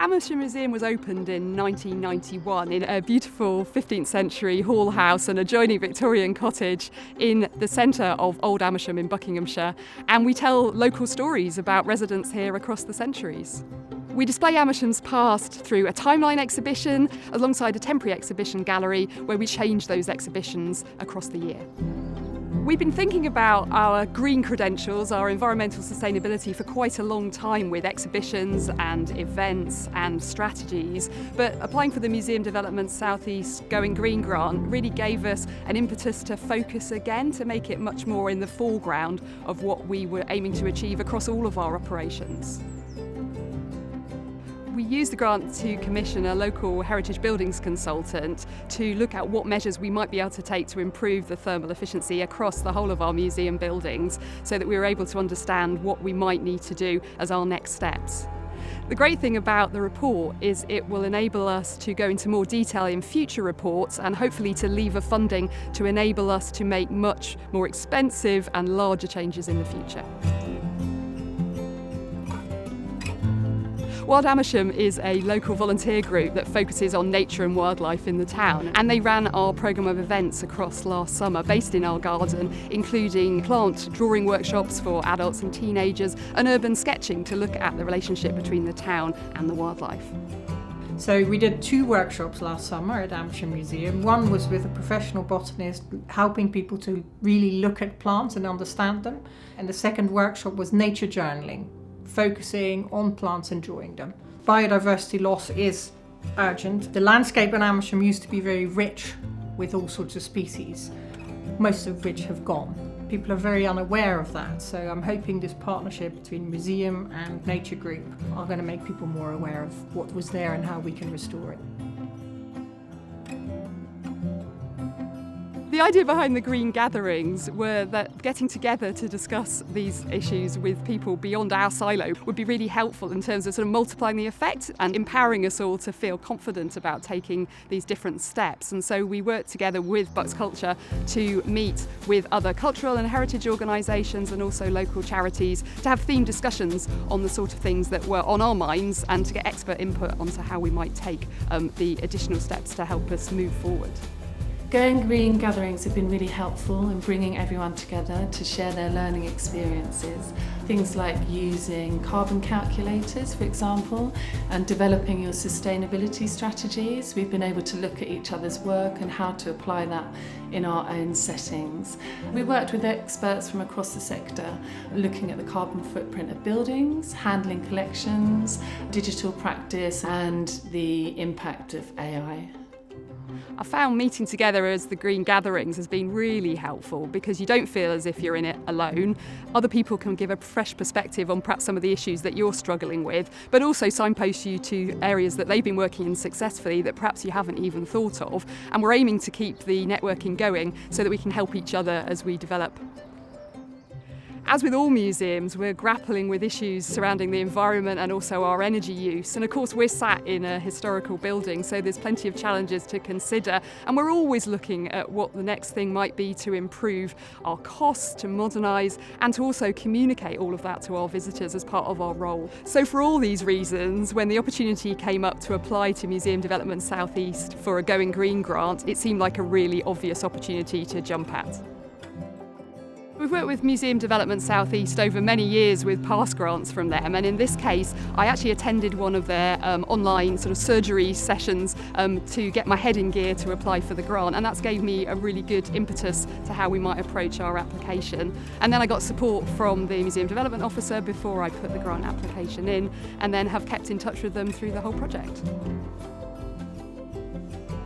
Amersham Museum was opened in 1991 in a beautiful 15th century hall house and adjoining Victorian cottage in the centre of Old Amersham in Buckinghamshire, and we tell local stories about residents here across the centuries. We display Amersham's past through a timeline exhibition alongside a temporary exhibition gallery where we change those exhibitions across the year. We've been thinking about our green credentials, our environmental sustainability for quite a long time with exhibitions and events and strategies, but applying for the Museum Development South East Going Green grant really gave us an impetus to focus again, to make it much more in the foreground of what we were aiming to achieve across all of our operations. We used the grant to commission a local heritage buildings consultant to look at what measures we might be able to take to improve the thermal efficiency across the whole of our museum buildings, so that we were able to understand what we might need to do as our next steps. The great thing about the report is it will enable us to go into more detail in future reports and hopefully to lever funding to enable us to make much more expensive and larger changes in the future. Wild Amersham is a local volunteer group that focuses on nature and wildlife in the town, and they ran our programme of events across last summer based in our garden, including plant drawing workshops for adults and teenagers and urban sketching to look at the relationship between the town and the wildlife. So we did 2 workshops last summer at Amersham Museum. One was with a professional botanist, helping people to really look at plants and understand them. And the second workshop was nature journaling, focusing on plants and drawing them. Biodiversity loss is urgent. The landscape in Amersham used to be very rich with all sorts of species, most of which have gone. People are very unaware of that, so I'm hoping this partnership between museum and nature group are going to make people more aware of what was there and how we can restore it. The idea behind the green gatherings were that getting together to discuss these issues with people beyond our silo would be really helpful in terms of sort of multiplying the effect and empowering us all to feel confident about taking these different steps. And so we worked together with Bucks Culture to meet with other cultural and heritage organisations and also local charities to have themed discussions on the sort of things that were on our minds and to get expert input onto how we might take the additional steps to help us move forward. Going Green gatherings have been really helpful in bringing everyone together to share their learning experiences. Things like using carbon calculators, for example, and developing your sustainability strategies. We've been able to look at each other's work and how to apply that in our own settings. We worked with experts from across the sector, looking at the carbon footprint of buildings, handling collections, digital practice, and the impact of AI. I found meeting together as the green gatherings has been really helpful because you don't feel as if you're in it alone. Other people can give a fresh perspective on perhaps some of the issues that you're struggling with, but also signpost you to areas that they've been working in successfully that perhaps you haven't even thought of. And we're aiming to keep the networking going so that we can help each other as we develop. As with all museums, we're grappling with issues surrounding the environment and also our energy use. And of course, we're sat in a historical building, so there's plenty of challenges to consider. And we're always looking at what the next thing might be to improve our costs, to modernise, and to also communicate all of that to our visitors as part of our role. So for all these reasons, when the opportunity came up to apply to Museum Development South East for a Going Green grant, it seemed like a really obvious opportunity to jump at. We've worked with Museum Development South East over many years with past grants from them, and in this case I actually attended one of their online sort of surgery sessions to get my head in gear to apply for the grant, and that's gave me a really good impetus to how we might approach our application. And then I got support from the Museum Development Officer before I put the grant application in, and then have kept in touch with them through the whole project.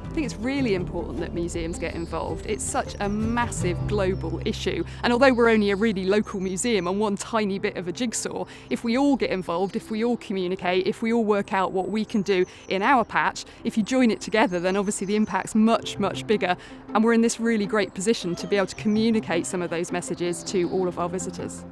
I think it's really important that museums get involved. It's such a massive global issue, and although we're only a really local museum and one tiny bit of a jigsaw, if we all get involved, if we all communicate, if we all work out what we can do in our patch, if you join it together, then obviously the impact's much, much bigger, and we're in this really great position to be able to communicate some of those messages to all of our visitors.